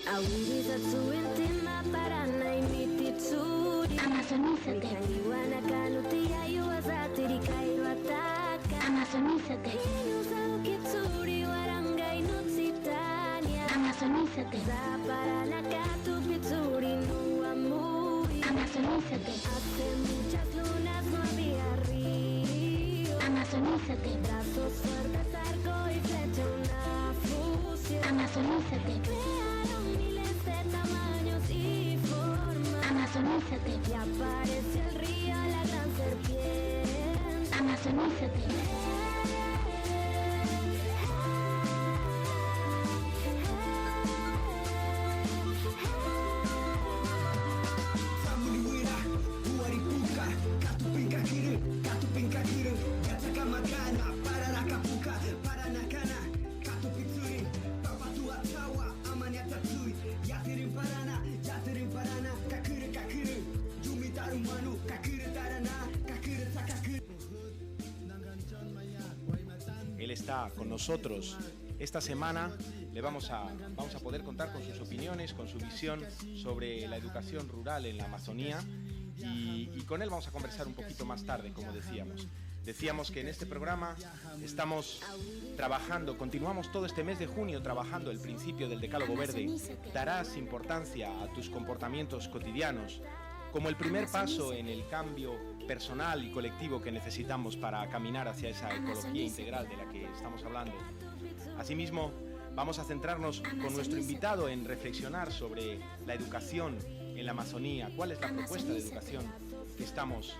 Amazonízate. Amazonízate. Amazonízate. Amazonízate. Hace muchas lunas no había río. Amazonízate. Brazos fuertes, arco y flecha, una fusión. Amazonízate. Crearon miles de tamaños y formas. Amazonízate. Y apareció el río, la gran serpiente. Amazonízate. Él está con nosotros esta semana. Le vamos a poder contar con sus opiniones, con su visión sobre la educación rural en la Amazonía y con él vamos a conversar un poquito más tarde, como decíamos. Decíamos que en este programa estamos trabajando, continuamos todo este mes de junio trabajando el principio del Decálogo Verde. Darás importancia a tus comportamientos cotidianos como el primer paso en el cambio personal y colectivo que necesitamos para caminar hacia esa ecología integral de la que estamos hablando. Asimismo, vamos a centrarnos con nuestro invitado en reflexionar sobre la educación en la Amazonía. ¿Cuál es la propuesta de educación que estamos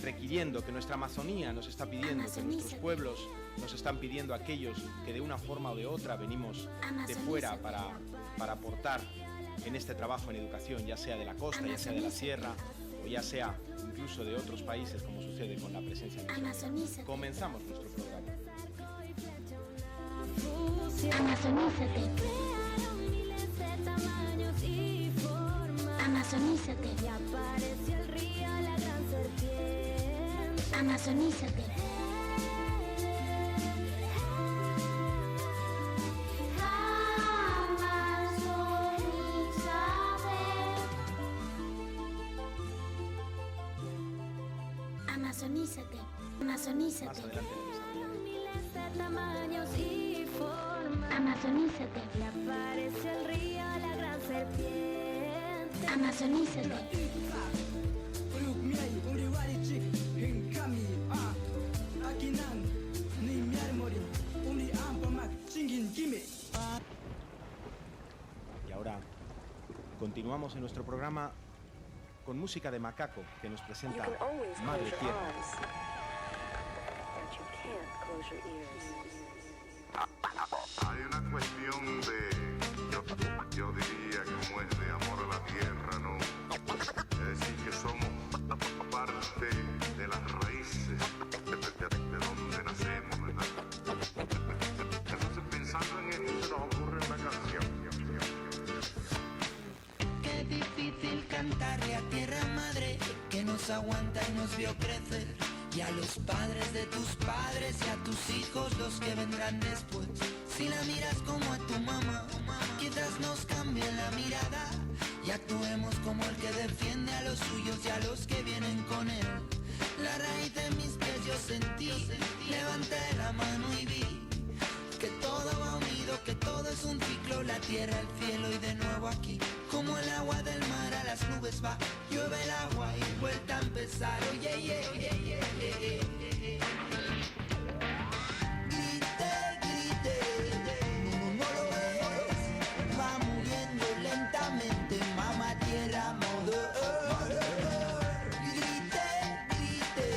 requiriendo, que nuestra Amazonía nos está pidiendo, que nuestros pueblos nos están pidiendo a aquellos que de una forma o de otra venimos de fuera para aportar en este trabajo en educación, ya sea de la costa, ya sea de la sierra o ya sea incluso de otros países, como sucede con la presencia misionera? Comenzamos nuestro programa. Amazonízate. Crearon miles de tamaños y formas. Amazonízate. Y apareció el río, la gran serpiente. Amazonízate. Amazonízate. Más Amazonízate. adelante lo desarrollamos. Miles de tamaños y formas. Amazonízate. Y apareció el río, la gran serpiente. Amazonízate. Y ahora continuamos en nuestro programa con música de Macaco que nos presenta Madre Tierra. Hay una cuestión yo diría como es de amor a la tierra, ¿no? Es decir, que somos parte de las raíces de donde nacemos, ¿verdad? Entonces, pensando en esto, se nos ocurre una canción. Qué difícil cantarle a tierra madre que nos aguanta y nos vio crecer, y a los padres de tus padres y a tus hijos los que vendrán después. Si la miras como a tu mamá, quizás nos cambie la mirada y actuemos como el que defiende a los suyos y a los que vienen con él. La raíz de mis pies yo sentí, levanté la mano y vi que todo va unido, que todo es un ciclo, la tierra, el cielo y de nuevo aquí. Como el agua del mar a las nubes va, llueve el agua y vuelta a empezar. Oye, grite, grite, no lo ves, va muriendo lentamente, mamá tierra, mother. Grite, grite,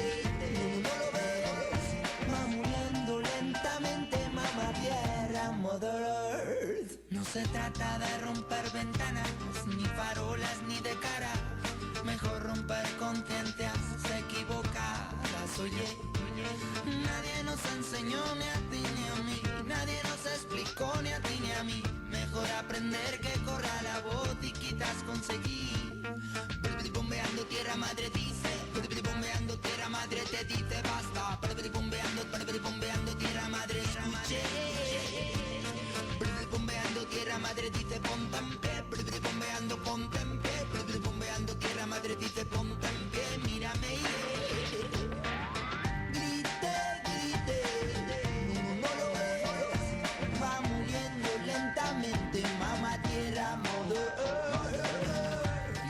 no lo ves, va muriendo lentamente, mamá tierra, mother. No se trata de romper ventanas, ni farolas, ni de cara. Mejor romper conciencias equivocadas. Oye, nadie nos enseñó ni a ti ni a mí, nadie nos explicó ni a ti ni a mí. Mejor aprender que corra la voz y quizás conseguir. Bombeando tierra madre dice, bombeando tierra madre te dice basta. Bombeando tierra madre escuche. Bombeando tierra madre madre dice ponte en pie, bombeando ponte en pie, bombeando tierra madre dice ponte en pie, mírame grite, grite, no lo ves, va muriendo lentamente, mamá tierra modo.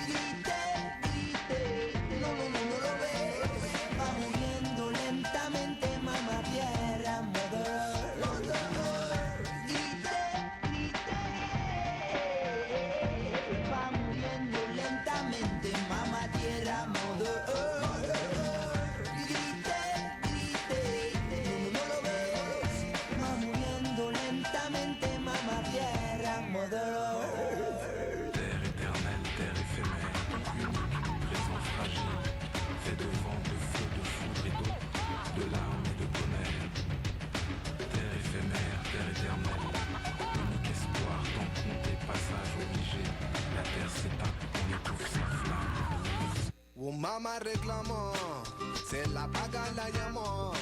Grite, grite, no lo ves, va muriendo lentamente, mamá tierra modo. Grite, grite, va muriendo lentamente, mamá tierra modo. Grite, grite, no lo ves, va muriendo lentamente, mamá tierra modo. Terre éternelle, terre éphémère, unique, présent fragile, fait de vent, de feu, de foudre et d'eau, de larmes et de tonnerre. Terre éphémère, terre éternelle, unique espoir, temps compté, passage obligé. La terre s'éteint, on étouffe sa flamme. Mamá reclamó, se la paga la llamó.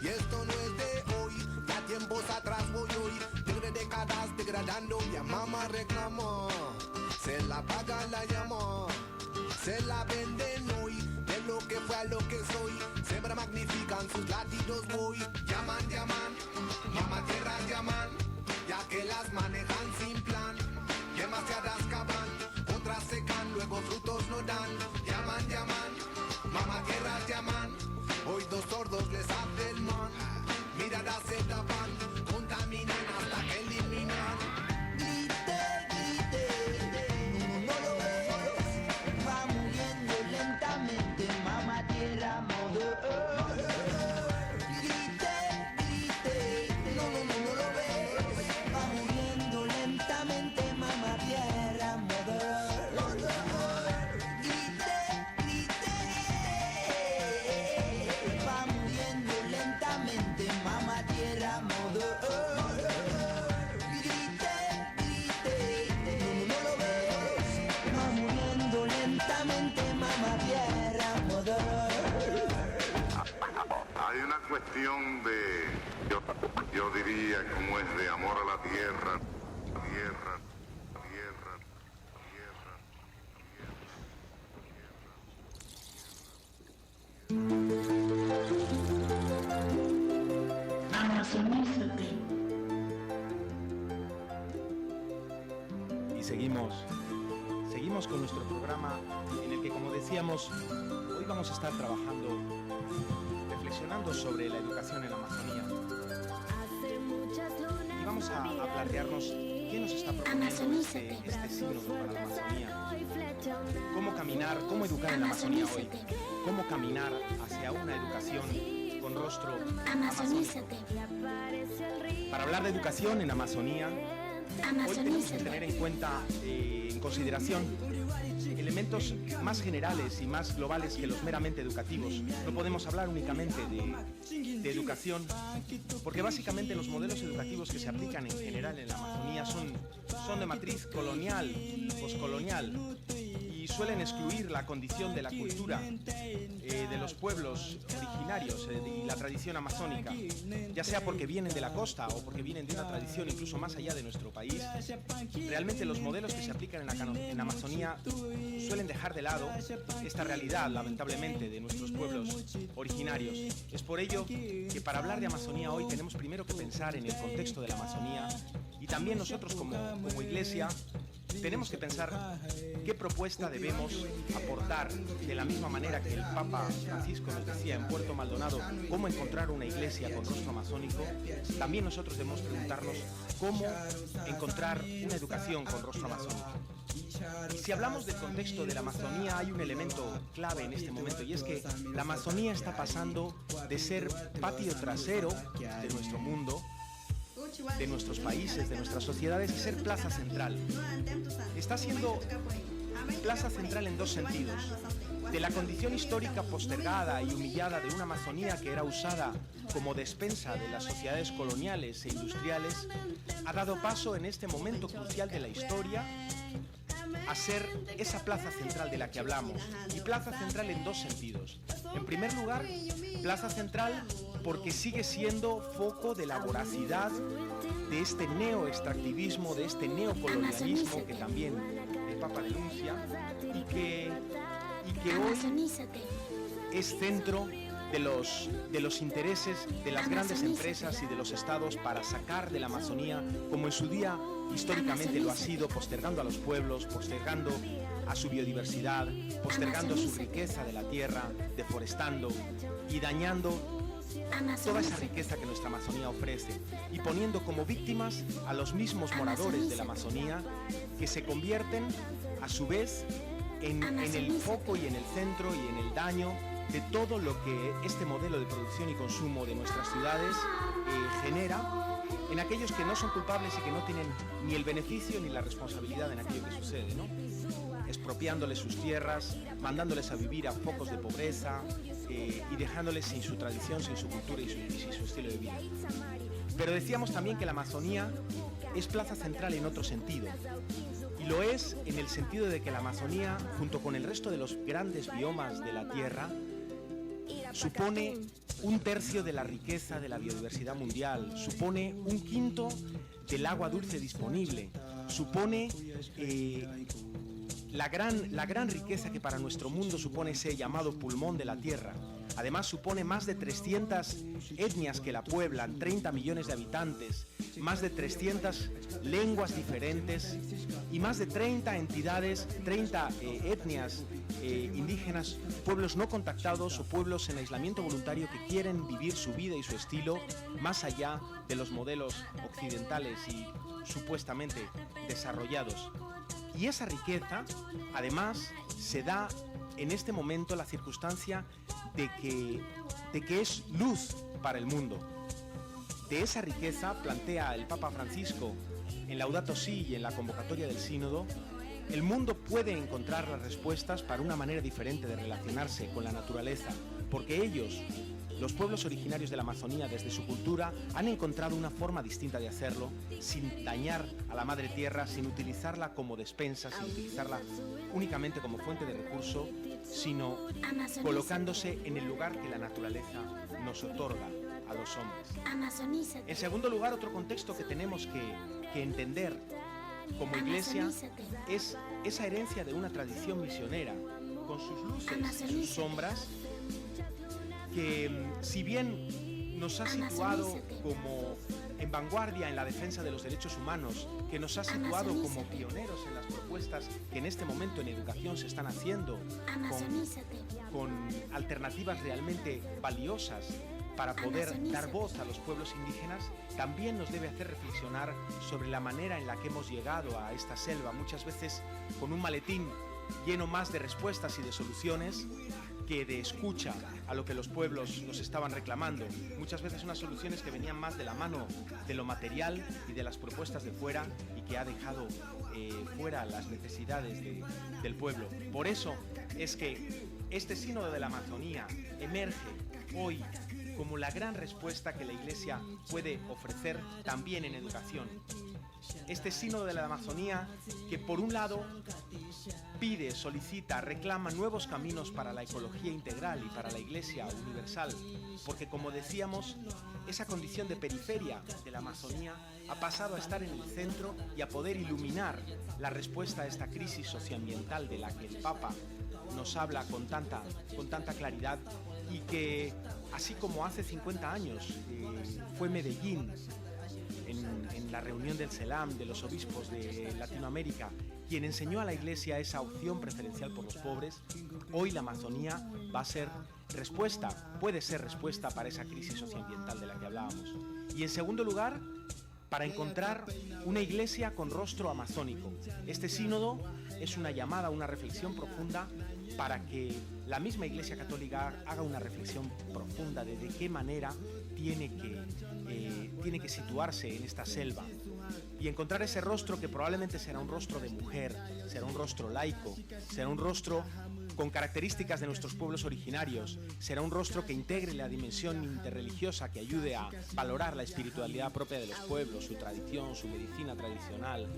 Y esto no es de hoy, ya tiempos atrás voy hoy, tigre décadas degradando, ya mamá reclamó. Se la paga la llamó, se la venden hoy, de lo que fue a lo que soy, siempre magnifican sus latidos voy. Llaman, llaman, mamá tierra llaman, ya que las manejan sin plan, demasiadas cavan, otras secan, luego frutos no dan. Llaman, llaman, mamá tierra llaman, hoy dos sordos les hace el man, miradas se tapan, contaminan hasta que eliminan. Grite, grite, no lo ves, va muriendo lentamente, mamá tierra modo. Grite, grite, no lo ves, va muriendo lentamente, mamá tierra modo. Grite, grite, va muriendo lentamente, mamá tierra modo. Grite, grite, no lo ves, va muriendo lentamente, mamá tierra modo. Hay una cuestión de, yo diría, como es de amor a la tierra, tierra, tierra, tierra. Amazonízate. Y seguimos con nuestro programa en el que, como decíamos, hoy vamos a estar trabajando, reflexionando sobre la educación en la Amazonía. Y vamos a plantearnos qué nos está proponiendo este sínodo para la Amazonía. Cómo caminar, cómo educar en la Amazonía hoy. Cómo caminar hacia una educación con rostro amazónico. Amazonízate. Para hablar de educación en Amazonía, hoy tenemos que tener en cuenta, en consideración, elementos más generales y más globales que los meramente educativos. No podemos hablar únicamente de educación, porque básicamente los modelos educativos que se aplican en general en la Amazonía son de matriz colonial, poscolonial, y suelen excluir la condición de la cultura de los pueblos originarios y la tradición amazónica, ya sea porque vienen de la costa o porque vienen de una tradición incluso más allá de nuestro país. Realmente los modelos que se aplican en la Amazonía suelen dejar de lado esta realidad, lamentablemente, de nuestros pueblos originarios. Es por ello que para hablar de Amazonía hoy tenemos primero que pensar en el contexto de la Amazonía, y también nosotros como Iglesia tenemos que pensar qué propuesta debemos aportar, de la misma manera que el Papa Francisco nos decía en Puerto Maldonado cómo encontrar una iglesia con rostro amazónico. También nosotros debemos preguntarnos cómo encontrar una educación con rostro amazónico. Y si hablamos del contexto de la Amazonía, hay un elemento clave en este momento, y es que la Amazonía está pasando de ser patio trasero de nuestro mundo, de nuestros países, de nuestras sociedades, a ser plaza central. Está siendo plaza central en dos sentidos: de la condición histórica postergada y humillada de una Amazonía que era usada como despensa de las sociedades coloniales e industriales, ha dado paso en este momento crucial de la historia a ser esa plaza central de la que hablamos. Y plaza central en dos sentidos. En primer lugar, plaza central porque sigue siendo foco de la voracidad de este neoextractivismo, de este neocolonialismo que también el Papa denuncia y que hoy Amazonízate. es centro de los intereses de las grandes empresas y de los estados para sacar de la Amazonía, como en su día históricamente lo ha sido, postergando a los pueblos, postergando a su biodiversidad, postergando su riqueza de la tierra, deforestando y dañando toda esa riqueza que nuestra Amazonía ofrece y poniendo como víctimas a los mismos moradores de la Amazonía, que se convierten a su vez en el foco y en el centro y en el daño de todo lo que este modelo de producción y consumo de nuestras ciudades genera en aquellos que no son culpables y que no tienen ni el beneficio ni la responsabilidad en aquello que sucede, ¿no? Expropiándoles sus tierras, mandándoles a vivir a focos de pobreza y dejándoles sin su tradición, sin su cultura y sin su estilo de vida. Pero decíamos también que la Amazonía es plaza central en otro sentido. Y lo es en el sentido de que la Amazonía, junto con el resto de los grandes biomas de la Tierra, supone 1/3 de la riqueza de la biodiversidad mundial, supone 1/5 del agua dulce disponible, supone la gran riqueza que para nuestro mundo supone ese llamado pulmón de la Tierra. Además supone más de 300 etnias que la pueblan, 30 millones de habitantes, más de 300 lenguas diferentes y más de 30 entidades, 30 etnias indígenas, pueblos no contactados o pueblos en aislamiento voluntario que quieren vivir su vida y su estilo más allá de los modelos occidentales y supuestamente desarrollados. Y esa riqueza, además, se da en este momento la circunstancia de que es luz para el mundo. De esa riqueza, plantea el Papa Francisco en Laudato Si y en la convocatoria del Sínodo, el mundo puede encontrar las respuestas para una manera diferente de relacionarse con la naturaleza, porque ellos, los pueblos originarios de la Amazonía, desde su cultura, han encontrado una forma distinta de hacerlo, sin dañar a la madre tierra, sin utilizarla como despensa, sin utilizarla únicamente como fuente de recurso, sino colocándose en el lugar que la naturaleza nos otorga a los hombres. En segundo lugar, otro contexto que tenemos que entender como iglesia es esa herencia de una tradición misionera, con sus luces y sus sombras, que si bien nos ha situado como en vanguardia en la defensa de los derechos humanos, que nos ha situado como pioneros en las propuestas que en este momento en educación se están haciendo, con alternativas realmente valiosas para poder dar voz a los pueblos indígenas, también nos debe hacer reflexionar sobre la manera en la que hemos llegado a esta selva, muchas veces con un maletín lleno más de respuestas y de soluciones que de escucha a lo que los pueblos nos estaban reclamando. Muchas veces unas soluciones que venían más de la mano de lo material y de las propuestas de fuera y que ha dejado fuera las necesidades del pueblo. Por eso es que este sínodo de la Amazonía emerge hoy como la gran respuesta que la Iglesia puede ofrecer también en educación. Este sínodo de la Amazonía que por un lado pide, solicita, reclama nuevos caminos para la ecología integral y para la Iglesia universal, porque como decíamos, esa condición de periferia de la Amazonía ha pasado a estar en el centro y a poder iluminar la respuesta a esta crisis socioambiental de la que el Papa nos habla con tanta claridad y que, así como hace 50 años fue Medellín, en la reunión del CELAM, de los obispos de Latinoamérica, quien enseñó a la Iglesia esa opción preferencial por los pobres, hoy la Amazonía va a ser respuesta, puede ser respuesta para esa crisis socioambiental de la que hablábamos. Y en segundo lugar, para encontrar una Iglesia con rostro amazónico. Este sínodo es una llamada a una reflexión profunda para que la misma Iglesia Católica haga una reflexión profunda de qué manera tiene que situarse en esta selva y encontrar ese rostro que probablemente será un rostro de mujer, será un rostro laico, será un rostro con características de nuestros pueblos originarios, será un rostro que integre la dimensión interreligiosa, que ayude a valorar la espiritualidad propia de los pueblos, su tradición, su medicina tradicional,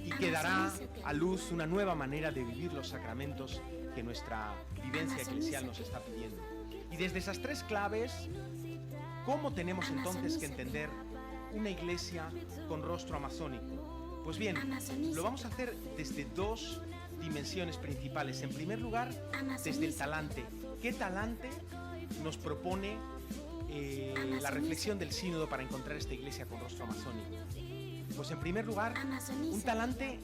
y que dará a luz una nueva manera de vivir los sacramentos que nuestra vivencia eclesial nos está pidiendo. Y desde esas tres claves, ¿cómo tenemos entonces que entender una iglesia con rostro amazónico? Pues bien, Amazonízate. lo vamos a hacer desde dos dimensiones principales. En primer lugar, desde el Amazonízate. talante. ¿Qué talante nos propone la reflexión del sínodo para encontrar esta iglesia con rostro amazónico? Pues en primer lugar, un Amazonízate. talante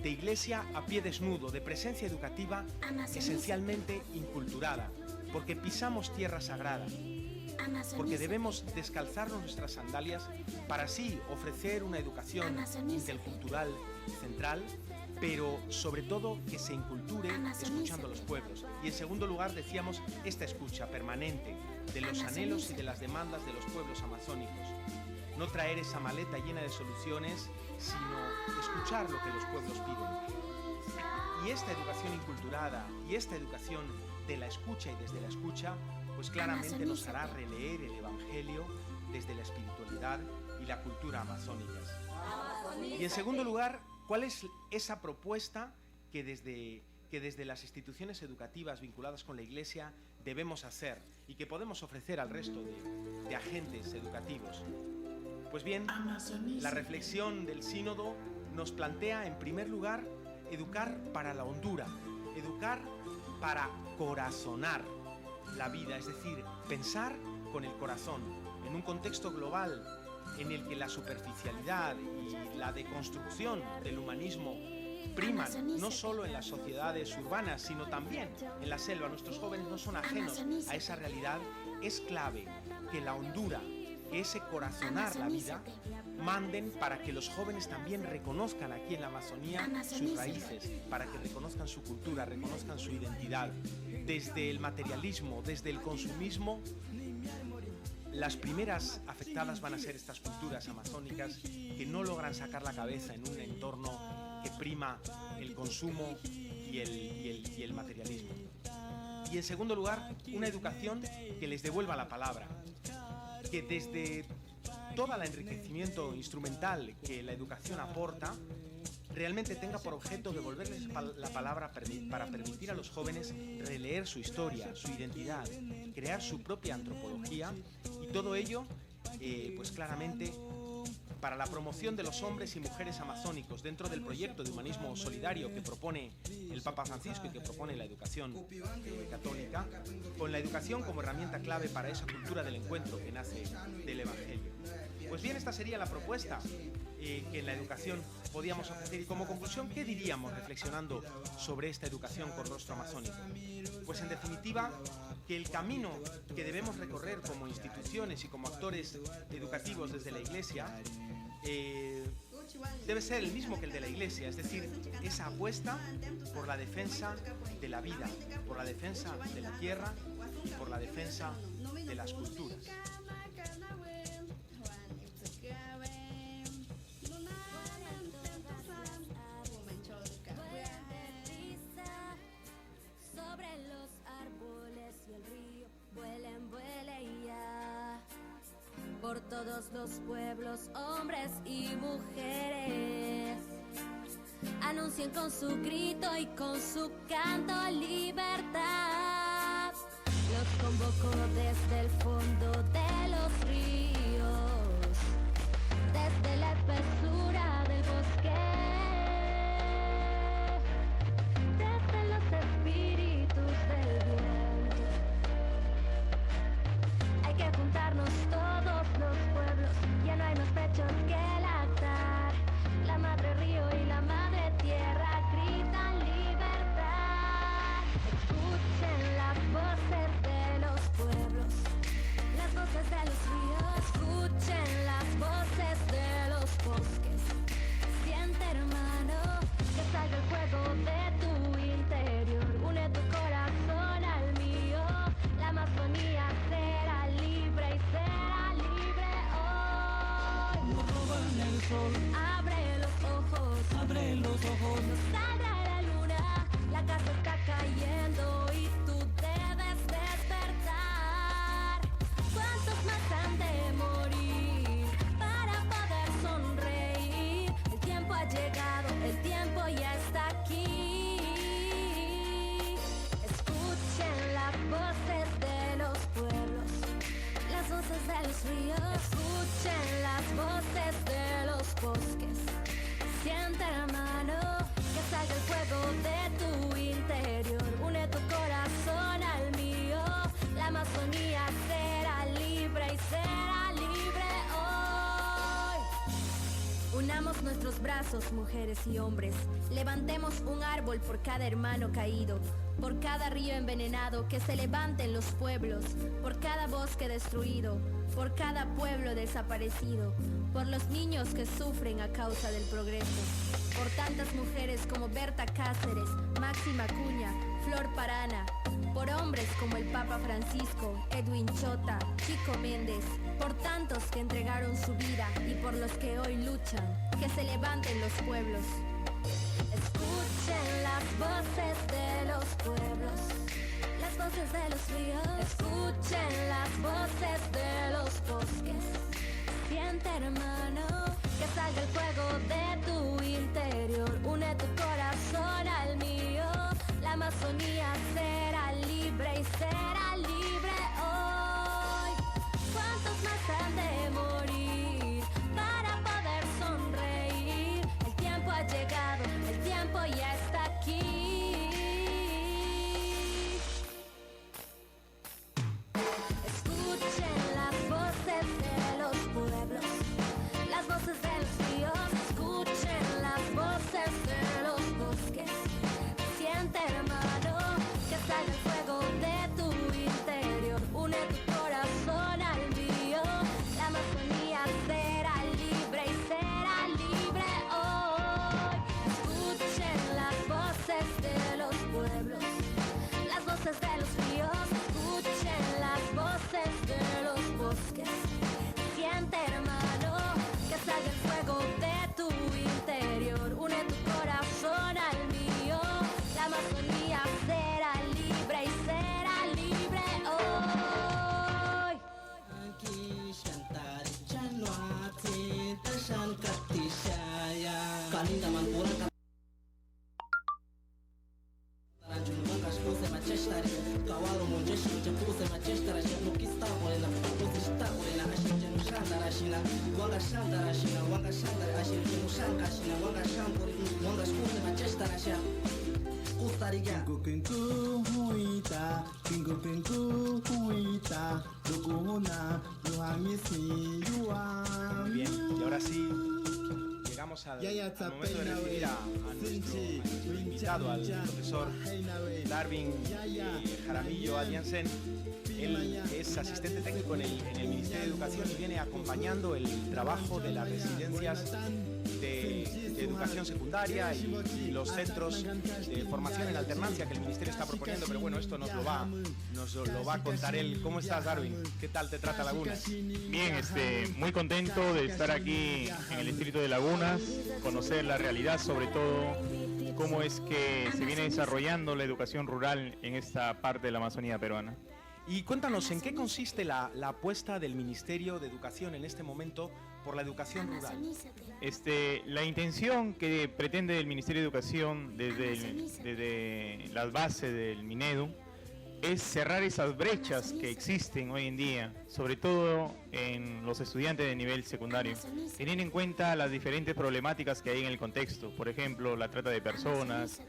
de iglesia a pie desnudo, de presencia educativa Amazonízate. esencialmente inculturada, porque pisamos tierra sagrada, Amazonízate. porque debemos descalzarnos nuestras sandalias para así ofrecer una educación Amazonízate. intercultural central, pero sobre todo que se inculture Amazonízate. escuchando a los pueblos. Y en segundo lugar, decíamos, esta escucha permanente de los Amazonízate. anhelos y de las demandas de los pueblos amazónicos. No traer esa maleta llena de soluciones, sino escuchar lo que los pueblos piden. Y esta educación inculturada y esta educación de la escucha y desde la escucha, pues claramente nos hará releer el Evangelio desde la espiritualidad y la cultura amazónicas. Y en segundo lugar, ¿cuál es esa propuesta que desde las instituciones educativas vinculadas con la Iglesia debemos hacer y que podemos ofrecer al resto de agentes educativos? Pues bien, la reflexión del sínodo nos plantea, en primer lugar, educar para la hondura, educar para corazonar la vida, es decir, pensar con el corazón, en un contexto global en el que la superficialidad y la deconstrucción del humanismo priman no solo en las sociedades urbanas, sino también en la selva. Nuestros jóvenes no son ajenos a esa realidad. Es clave que la hondura, que ese corazonar la vida, manden para que los jóvenes también reconozcan aquí en la Amazonía sus raíces, para que reconozcan su cultura, reconozcan su identidad. Desde el materialismo, desde el consumismo, las primeras afectadas van a ser estas culturas amazónicas que no logran sacar la cabeza en un entorno que prima el consumo y el materialismo. Y en segundo lugar, una educación que les devuelva la palabra, que desde todo el enriquecimiento instrumental que la educación aporta, realmente tenga por objeto devolverles la palabra para permitir a los jóvenes releer su historia, su identidad, crear su propia antropología, y todo ello, pues claramente, para la promoción de los hombres y mujeres amazónicos dentro del proyecto de humanismo solidario que propone el Papa Francisco y que propone la educación católica, con la educación como herramienta clave para esa cultura del encuentro que nace del Evangelio. Pues bien, esta sería la propuesta que en la educación podíamos ofrecer. Y como conclusión, ¿qué diríamos reflexionando sobre esta educación con rostro amazónico? Pues en definitiva, que el camino que debemos recorrer como instituciones y como actores educativos desde la Iglesia debe ser el mismo que el de la Iglesia, es decir, esa apuesta por la defensa de la vida, por la defensa de la tierra y por la defensa de las culturas. Sobre los árboles y el río, vuelen, vuelen ya. Por todos los pueblos, hombres y mujeres, anuncien con su grito y con su canto libertad. Los convoco desde el fondo de los ríos, desde la espesura del bosque, desde los espíritus del viento. Hay que juntarnos todos los pueblos, ya no hay más pechos que lactar. La madre río y la madre tierra gritan libertad. Escuchen las voces de los pueblos, las voces de los ríos. Escuchen las voces de los bosques. Siente, hermano, que salga el fuego de tu interior. Une tu corazón al mío. La Amazonía será libre y será libre hoy. No roban el sol, Abre los ojos, abre los ojos. no saldrá la luna. La casa está cayendo y tú debes despertar. ¿Cuántos más han de morir para poder sonreír? El tiempo ha llegado, el tiempo ya está aquí. Escuchen las voces de los pueblos, las voces de los ríos. Escuchen las voces bosques. Siente, hermano, que salga el fuego de tu interior. Une tu corazón al mío. La Amazonía será libre y será libre hoy. Unamos nuestros brazos, mujeres y hombres. Levantemos un árbol por cada hermano caído, por cada río envenenado que se levante en los pueblos, por cada bosque destruido, por cada pueblo desaparecido, por los niños que sufren a causa del progreso, por tantas mujeres como Berta Cáceres, Máxima Acuña, Flor Parana, por hombres como el Papa Francisco, Edwin Chota, Chico Méndez, por tantos que entregaron su vida y por los que hoy luchan, que se levanten los pueblos. Escuchen las voces de los pueblos, las voces de los ríos. Escuchen las voces de los bosques. Siente, hermano, que salga el fuego de tu interior. Une tu corazón al mío. La Amazonía será libre y será libre hoy. ¿Cuántos más han de morir para poder sonreír? El tiempo ha llegado, el tiempo ya está aquí. Escuchen las voces de los pueblos, las voces de los ríos. Escuchen las voces de los bosques. Siente, hermano, que salga el fuego de tu interior. Une tu corazón al mío. La Amazonía será libre y será libre hoy. Escuchen las voces de los pueblos, las voces de los ríos. Escuchen las voces de los bosques. Siente, hermano, que salga el fuego de tu interior. Une tu corazón al mío. La Amazonía será libre y será libre hoy. Muy bien, y ahora sí llegamos al momento de recibir a nuestro invitado, al profesor Darwin Jaramillo Aliancén. Él es asistente técnico en el Ministerio de Educación y viene acompañando el trabajo de las residencias de educación secundaria y los centros de formación en alternancia que el Ministerio está proponiendo, pero bueno, esto nos lo va a contar él. ¿Cómo estás, Darwin? ¿Qué tal te trata Lagunas? Bien, muy contento de estar aquí en el distrito de Lagunas, conocer la realidad, sobre todo cómo es que se viene desarrollando la educación rural en esta parte de la Amazonía peruana. Y cuéntanos, ¿en qué consiste la apuesta del Ministerio de Educación en este momento por la educación rural? La intención que pretende el Ministerio de Educación desde las bases del Minedu es cerrar esas brechas que existen hoy en día, sobre todo en los estudiantes de nivel secundario, teniendo en cuenta las diferentes problemáticas que hay en el contexto, por ejemplo, la trata de personas,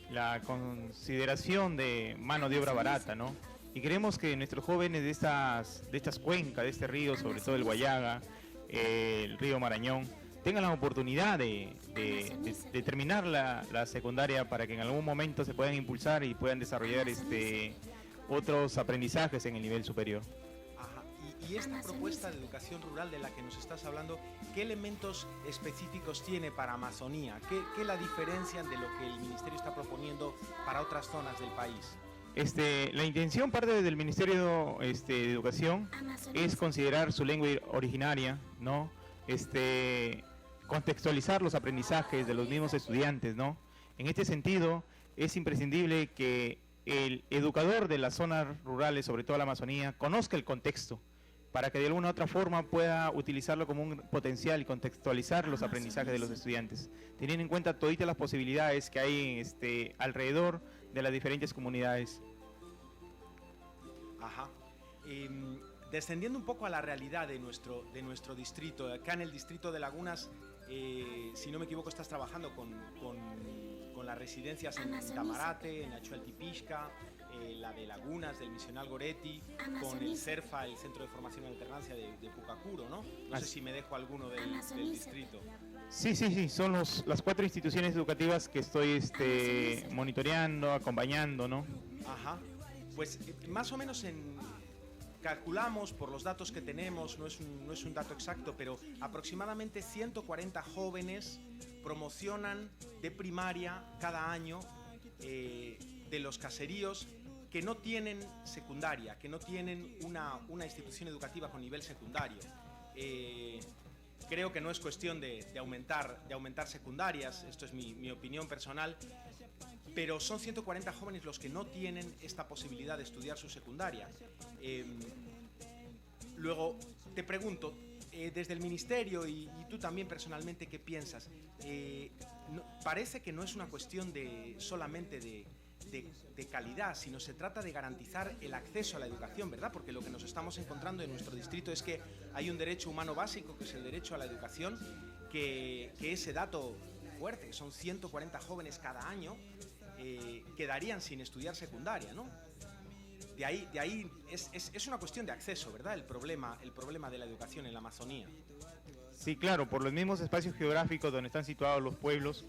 la consideración de mano de obra barata, ¿no? Y queremos que nuestros jóvenes de estas cuencas, de este río, sobre todo el Guayaga, el río Marañón, tengan la oportunidad de terminar la secundaria para que en algún momento se puedan impulsar y puedan desarrollar otros aprendizajes en el nivel superior. Ajá. Y esta propuesta de educación rural de la que nos estás hablando, ¿qué elementos específicos tiene para Amazonía? ¿Qué la diferencian de lo que el Ministerio está proponiendo para otras zonas del país? La intención parte del Ministerio de Educación es considerar su lengua originaria, ¿no? Contextualizar los aprendizajes de los mismos estudiantes, ¿no? En este sentido, es imprescindible que el educador de las zonas rurales, sobre todo la Amazonía, conozca el contexto para que de alguna u otra forma pueda utilizarlo como un potencial y contextualizar los aprendizajes de los estudiantes, teniendo en cuenta todas las posibilidades que hay alrededor de las diferentes comunidades. Ajá. descendiendo un poco a la realidad de nuestro distrito, acá en el distrito de Lagunas, si no me equivoco, estás trabajando con las residencias en Tamarate, en Achualtipisca, la de Lagunas, del Misional Goretti, con el CERFA, el Centro de Formación y Alternancia de Pucacuro, ¿no? No sé si me dejo alguno del distrito. Sí, son las 4 instituciones educativas que estoy monitoreando, acompañando, ¿no? Ajá, pues más o menos calculamos por los datos que tenemos, no es un dato exacto, pero aproximadamente 140 jóvenes promocionan de primaria cada año de los caseríos que no tienen secundaria, que no tienen una institución educativa con nivel secundario. Creo que no es cuestión de aumentar secundarias, esto es mi opinión personal, pero son 140 jóvenes los que no tienen esta posibilidad de estudiar su secundaria. Luego, te pregunto, desde el Ministerio y tú también personalmente, ¿qué piensas? Parece que no es una cuestión solamente de calidad, sino se trata de garantizar el acceso a la educación, ¿verdad? Porque lo que nos estamos encontrando en nuestro distrito es que hay un derecho humano básico, que es el derecho a la educación, que ese dato fuerte, que son 140 jóvenes cada año, quedarían sin estudiar secundaria, ¿no? De ahí es una cuestión de acceso, ¿verdad? El problema de la educación en la Amazonía. Sí, claro, por los mismos espacios geográficos donde están situados los pueblos,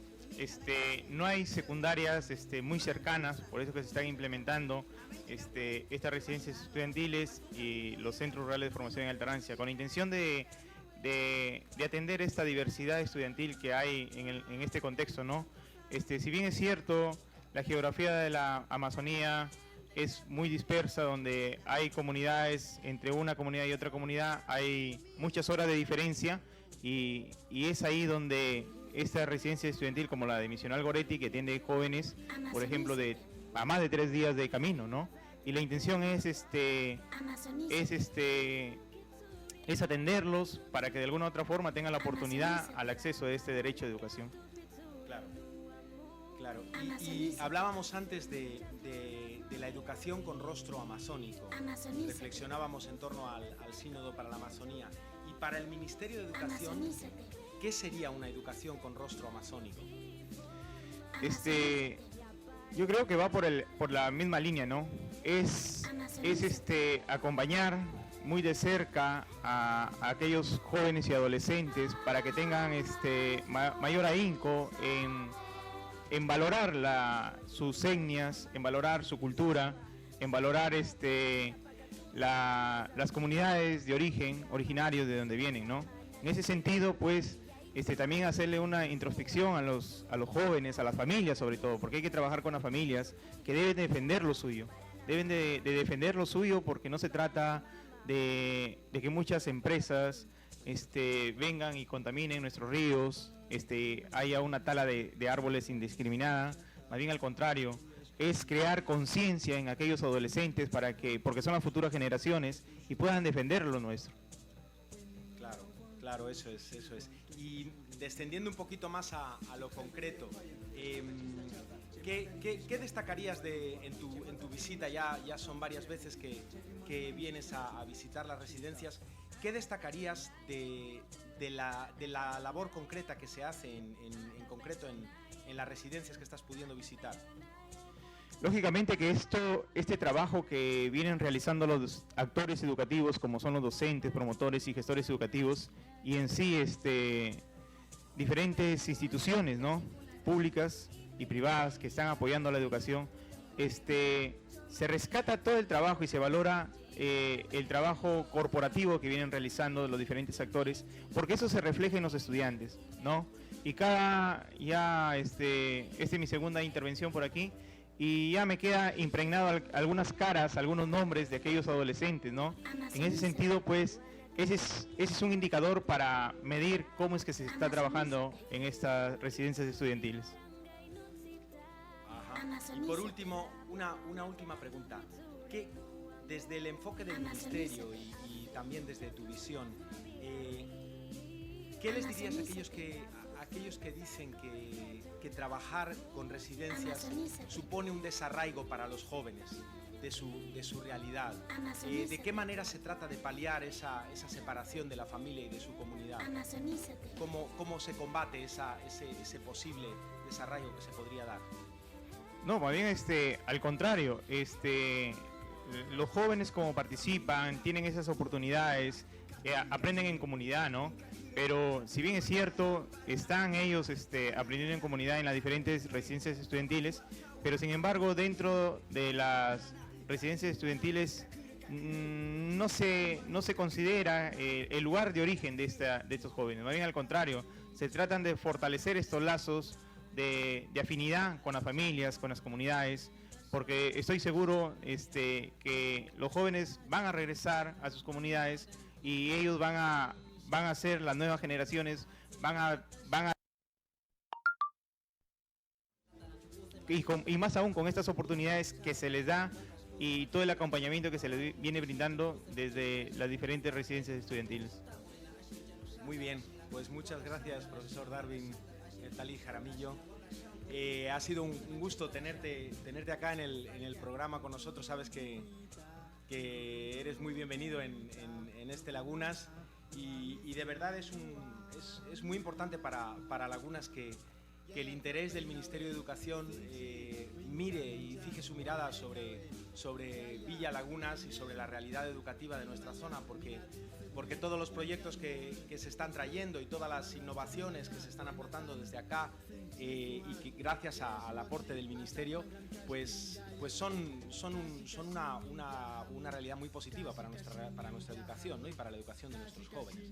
no hay secundarias muy cercanas, por eso que se están implementando estas residencias estudiantiles y los centros rurales de formación y alternancia, con la intención de atender esta diversidad estudiantil que hay en este contexto, ¿no? Si bien es cierto, la geografía de la Amazonía es muy dispersa, donde hay comunidades, entre una comunidad y otra comunidad hay muchas horas de diferencia, y es ahí donde esta residencia estudiantil como la de Misional Goretti, que atiende jóvenes, por ejemplo, a más de 3 días de camino, ¿no? Y la intención es atenderlos para que de alguna u otra forma tengan la oportunidad al acceso a este derecho de educación. Claro. Y hablábamos antes de la educación con rostro amazónico. Reflexionábamos en torno al Sínodo para la Amazonía. Y para el Ministerio de Educación, ¿qué sería una educación con rostro amazónico? Yo creo que va por la misma línea, ¿no? Es acompañar muy de cerca a aquellos jóvenes y adolescentes para que tengan mayor ahínco en valorar sus etnias, en valorar su cultura, en valorar las comunidades de origen, originarios de donde vienen, ¿no? En ese sentido, pues, también hacerle una introspección a los jóvenes, a las familias sobre todo, porque hay que trabajar con las familias que deben defender lo suyo. Deben de defender lo suyo, porque no se trata de que muchas empresas vengan y contaminen nuestros ríos, haya una tala de árboles indiscriminada. Más bien al contrario, es crear conciencia en aquellos adolescentes porque son las futuras generaciones y puedan defender lo nuestro. Claro, eso es. Y descendiendo un poquito más a lo concreto, ¿qué destacarías en tu visita? Ya son varias veces que vienes a visitar las residencias. ¿Qué destacarías de la labor concreta que se hace en concreto en las residencias que estás pudiendo visitar? Lógicamente que este trabajo que vienen realizando los actores educativos, como son los docentes, promotores y gestores educativos, y en sí diferentes instituciones, ¿no?, públicas y privadas que están apoyando la educación, se rescata todo el trabajo y se valora el trabajo corporativo que vienen realizando los diferentes actores, porque eso se refleja en los estudiantes, ¿no? Y es mi segunda intervención por aquí, y ya me queda impregnado algunas caras, algunos nombres de aquellos adolescentes, ¿no? En ese sentido, pues, ese es un indicador para medir cómo es que se está trabajando en estas residencias estudiantiles. Ajá. Y por último, una última pregunta. ¿Qué, desde el enfoque del Ministerio y también desde tu visión, qué les dirías a aquellos que dicen que trabajar con residencias supone un desarraigo para los jóvenes? de su realidad. ¿De qué manera se trata de paliar esa separación de la familia y de su comunidad? ¿Cómo se combate ese posible desarraigo que se podría dar? No, más bien al contrario, los jóvenes como participan, tienen esas oportunidades, aprenden en comunidad, ¿no? Pero si bien es cierto, están ellos aprendiendo en comunidad en las diferentes residencias estudiantiles, pero sin embargo dentro de las residencias estudiantiles no se considera el lugar de origen de estos jóvenes. Más bien al contrario, se tratan de fortalecer estos lazos de afinidad con las familias, con las comunidades, porque estoy seguro que los jóvenes van a regresar a sus comunidades y ellos van a ser las nuevas generaciones, van a y más aún con estas oportunidades que se les da y todo el acompañamiento que se les viene brindando desde las diferentes residencias estudiantiles. Muy bien, pues muchas gracias, profesor Darwin Talí Jaramillo. Ha sido un gusto tenerte acá en el programa con nosotros. Sabes que eres muy bienvenido en Lagunas y de verdad es muy importante para Lagunas que el interés del Ministerio de Educación mire y fije su mirada sobre Villa Lagunas y sobre la realidad educativa de nuestra zona, porque todos los proyectos que se están trayendo y todas las innovaciones que se están aportando desde acá y que gracias al aporte del Ministerio pues son una realidad muy positiva para nuestra educación, ¿no? Y para la educación de nuestros jóvenes.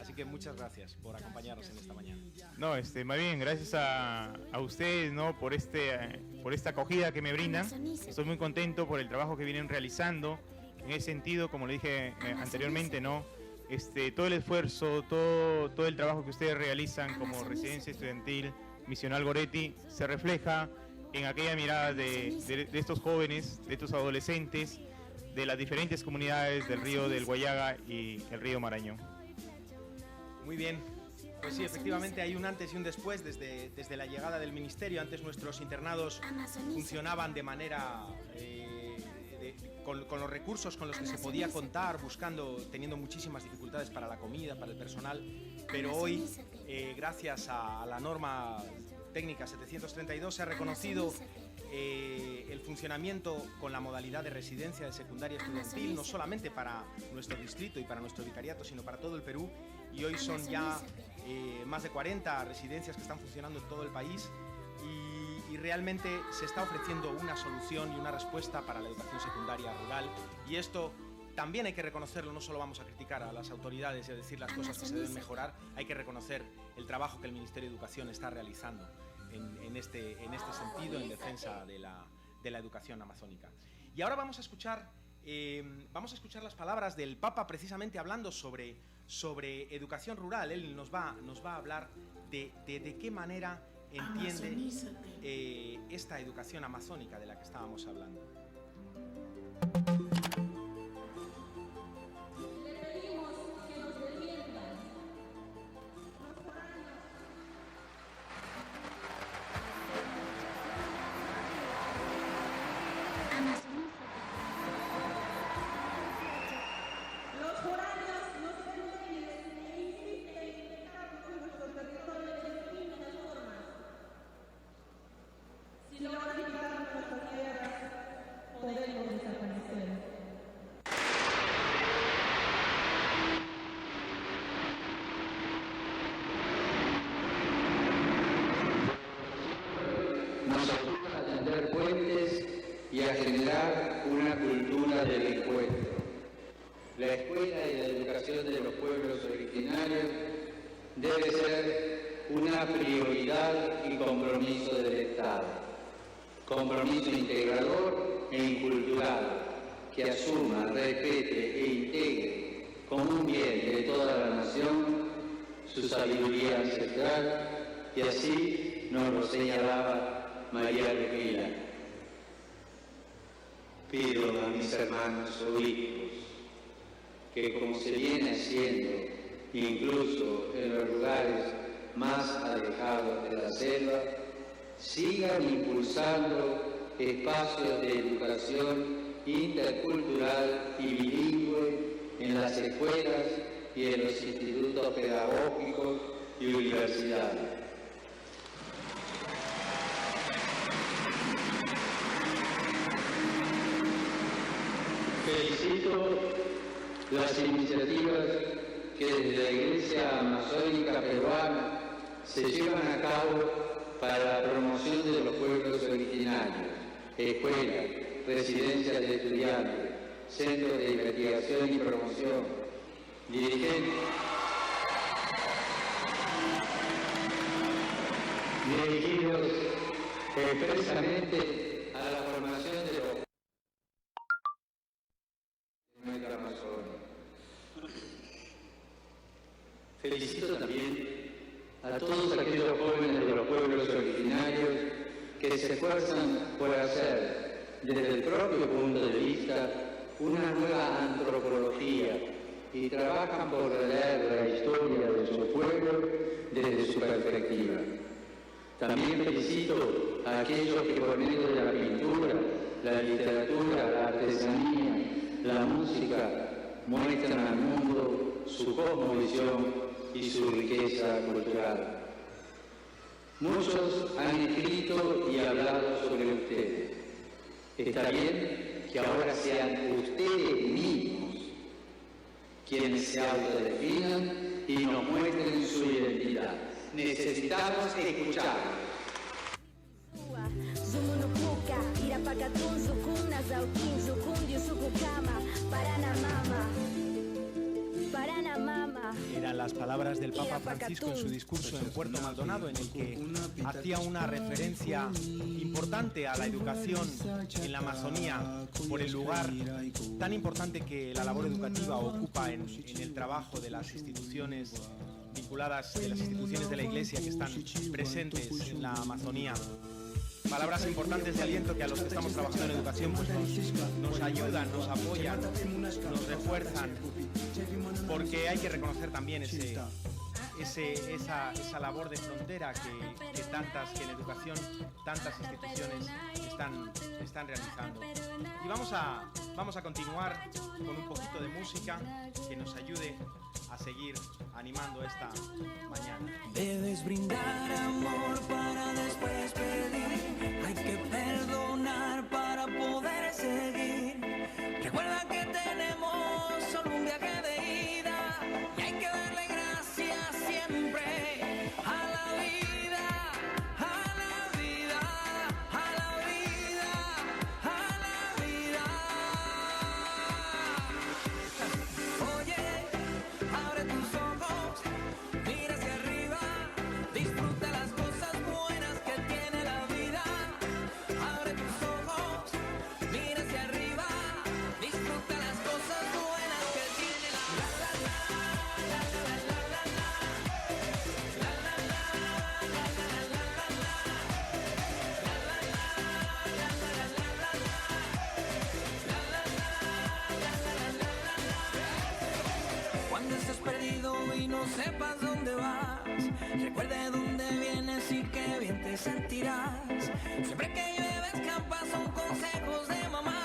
Así que muchas gracias por acompañarnos en esta mañana. No, más bien, gracias a ustedes, ¿no? por esta acogida que me brindan. Estoy muy contento por el trabajo que vienen realizando. En ese sentido, como le dije anteriormente, ¿no? Todo el esfuerzo, todo el trabajo que ustedes realizan como residencia estudiantil Misional Goretti se refleja en aquella mirada de estos jóvenes, de estos adolescentes, de las diferentes comunidades del río del Guayaga y el río Marañón. Muy bien, pues sí, efectivamente hay un antes y un después desde la llegada del Ministerio. Antes nuestros internados funcionaban de manera... con los recursos con los que se podía contar, teniendo muchísimas dificultades para la comida, para el personal, pero hoy, gracias a la norma técnica 732, se ha reconocido el funcionamiento con la modalidad de residencia de secundaria estudiantil, no solamente para nuestro distrito y para nuestro vicariato, sino para todo el Perú, y hoy son ya más de 40 residencias que están funcionando en todo el país. Y realmente se está ofreciendo una solución y una respuesta para la educación secundaria rural, y esto también hay que reconocerlo. No solo vamos a criticar a las autoridades y a decir las cosas que se deben mejorar, hay que reconocer el trabajo que el Ministerio de Educación está realizando en este sentido, en defensa de la educación amazónica. Y ahora vamos a escuchar las palabras del Papa, precisamente hablando sobre educación rural. Él nos va a hablar de qué manera entiende esta educación amazónica de la que estábamos hablando. Le pedimos que nos defiendan. Los foráneos nos ven débiles e insisten en dejarnos en nuestro territorio de distintas formas. Si no planificamos nuestras tierras, podemos desaparecer. Nos ayuda a tender puentes y a generar una cultura del encuentro. La escuela y la educación de los pueblos originarios debe ser una prioridad y compromiso del Estado. Compromiso integrador e incultural que asuma, respete e integre como un bien de toda la nación su sabiduría ancestral, y así nos lo señalaba María Leguila. Pido a mis hermanos obispos que, como se viene haciendo incluso en los lugares más alejados de la selva, sigan impulsando espacios de educación intercultural y bilingüe en las escuelas y en los institutos pedagógicos y universidades. Felicito las iniciativas que desde la Iglesia Amazónica Peruana se llevan a cabo para la promoción de los pueblos originarios, escuelas, residencias de estudiantes, centros de investigación y promoción, dirigidos expresamente a la formación de los de nuestra Amazonia. Felicito también a todos aquellos jóvenes de los pueblos originarios que se esfuerzan por hacer, desde el propio punto de vista, una nueva antropología y trabajan por releer la historia de su pueblo desde su perspectiva. También felicito a aquellos que por medio de la pintura, la literatura, la artesanía, la música, muestran al mundo su cosmovisión y su riqueza cultural. Muchos han escrito y hablado sobre ustedes. Está bien que ahora sean ustedes mismos quienes se autodefinan y nos muestren su identidad. Necesitamos escuchar. Eran las palabras del Papa Francisco en su discurso en Puerto Maldonado, en el que hacía una referencia importante a la educación en la Amazonía por el lugar tan importante que la labor educativa ocupa en el trabajo de las instituciones vinculadas, de las instituciones de la Iglesia que están presentes en la Amazonía. Palabras importantes de aliento que a los que estamos trabajando en educación pues nos ayudan, nos apoyan, nos refuerzan, porque hay que reconocer también esa labor de frontera que en educación tantas instituciones están realizando. Y vamos a continuar con un poquito de música que nos ayude a seguir animando esta mañana. Debes brindar amor para después pedir. Hay que perdonar para poder seguir. Recuerda que tenemos solo un viaje de ida y hay que darle gracias siempre a la vida, a la vida, a la vida, a la vida. Oye, abre tus ojos, mira hacia arriba, disfruta las cosas buenas que tiene la vida. Abre tus ojos, mira hacia arriba, disfruta las cosas buenas que tiene la vida. Cuando estés perdido y no sepas dónde vas, recuerda de dónde vienes y qué bien te sentirás. Siempre que llueve escapas son consejos de mamá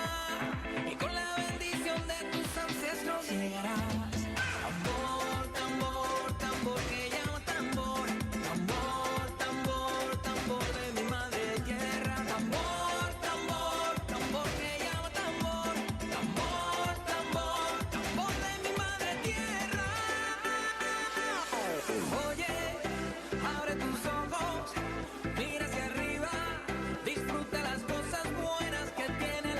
y con la bendición de tus ancestros llegarás. Tambor, tambor, tambor que llama tambor. Tambor, tambor, tambor de mi madre tierra. Tambor, tambor, tambor que llama tambor. Tambor, tambor, tambor de mi madre tierra. Oye, abre tus ojos, mira hacia arriba, disfruta las cosas buenas que tiene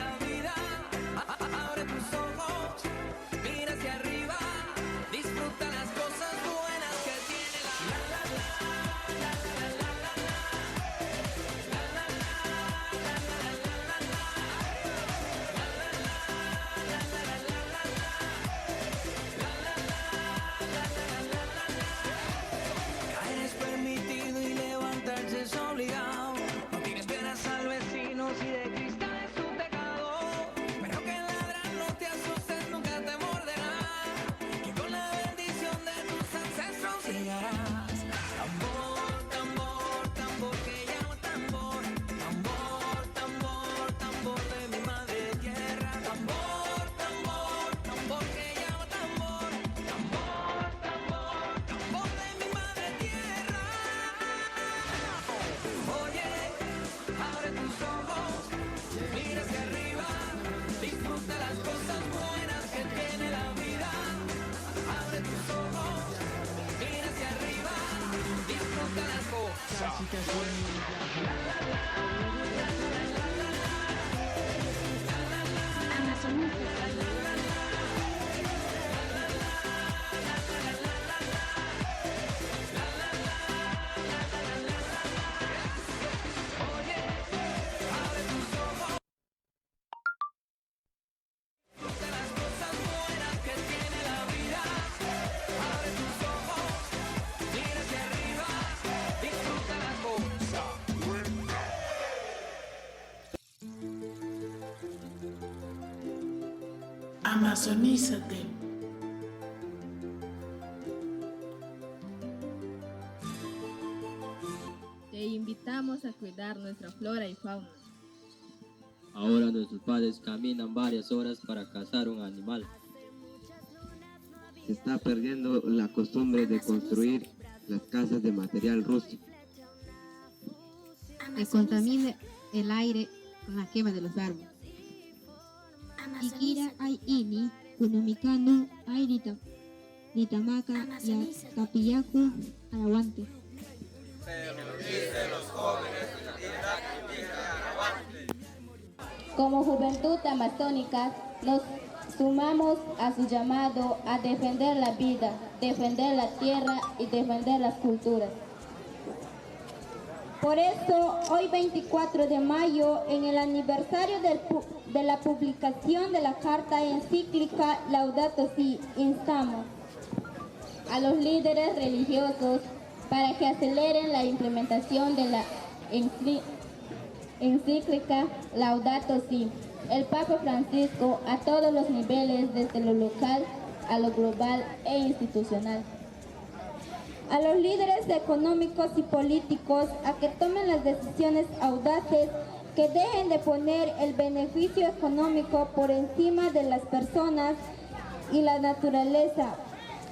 Amazonízate. Amazonízate. Te invitamos a cuidar nuestra flora y fauna. Ahora nuestros padres caminan varias horas para cazar un animal. Se está perdiendo la costumbre de construir las casas de material rústico. Que contamina el aire con la quema de los árboles. Ikira ay ini, kunomikano ay nitamaka ya kapiyaku arawante. Como juventud amazónica nos sumamos a su llamado a defender la vida, defender la tierra y defender las culturas. Por eso, hoy 24 de mayo, en el aniversario de la publicación de la Carta Encíclica Laudato Si, instamos a los líderes religiosos para que aceleren la implementación de la encíclica Laudato Si. El Papa Francisco a todos los niveles, desde lo local a lo global e institucional. A los líderes económicos y políticos a que tomen las decisiones audaces, que dejen de poner el beneficio económico por encima de las personas y la naturaleza.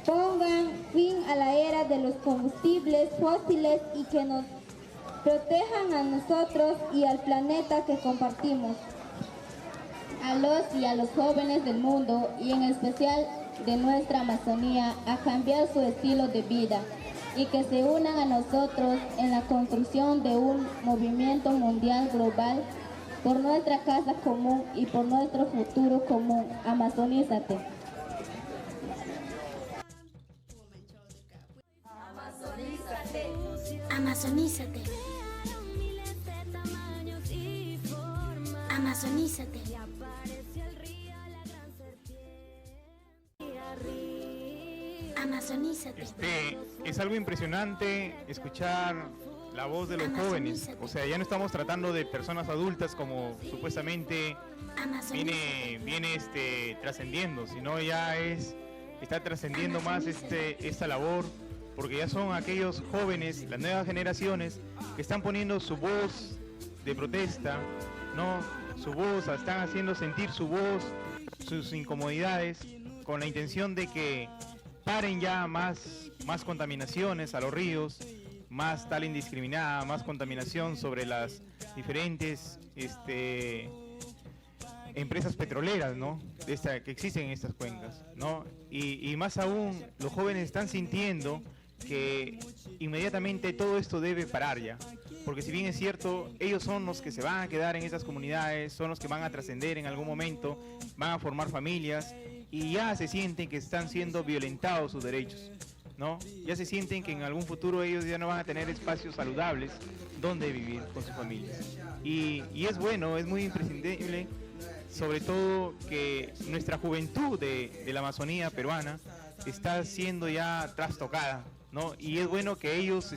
Pongan fin a la era de los combustibles fósiles y que nos protejan a nosotros y al planeta que compartimos. A los y a los jóvenes del mundo y en especial de nuestra Amazonía a cambiar su estilo de vida y que se unan a nosotros en la construcción de un movimiento mundial global por nuestra casa común y por nuestro futuro común. Amazonízate. Amazonízate. Amazonízate. Amazonízate. Es algo impresionante escuchar la voz de los jóvenes. O sea, ya no estamos tratando de personas adultas como supuestamente viene trascendiendo, sino ya está trascendiendo más esta labor, porque ya son aquellos jóvenes, las nuevas generaciones, que están poniendo su voz de protesta, ¿no? Su voz, están haciendo sentir su voz, sus incomodidades, con la intención de que paren ya más contaminaciones a los ríos, más tal indiscriminada, más contaminación sobre las diferentes empresas petroleras, ¿no? Que existen en estas cuencas, ¿no? Y más aún, los jóvenes están sintiendo que inmediatamente todo esto debe parar ya, porque si bien es cierto, ellos son los que se van a quedar en esas comunidades, son los que van a trascender en algún momento, van a formar familias y ya se sienten que están siendo violentados sus derechos, ¿no? Ya se sienten que en algún futuro ellos ya no van a tener espacios saludables donde vivir con sus familias. Y es bueno, es muy imprescindible, sobre todo que nuestra juventud de la Amazonía peruana está siendo ya trastocada, ¿no? Y es bueno que ellos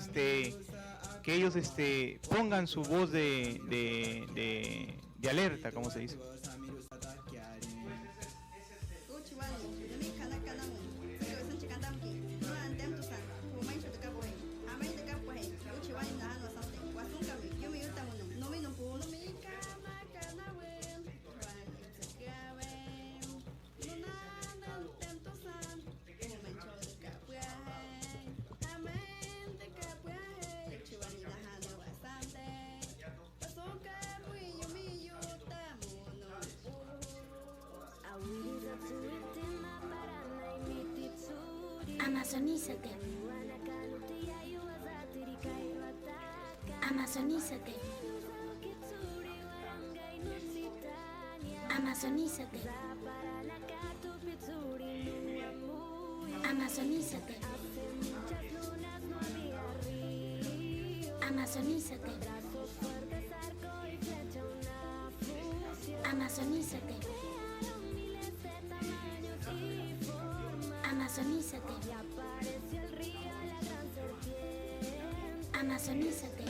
pongan su voz de alerta, como se dice. Amazonízate. Amazonízate. Amazonízate. Amazonízate. Amazonízate. Amazonízate. Amazonízate. Amazonízate.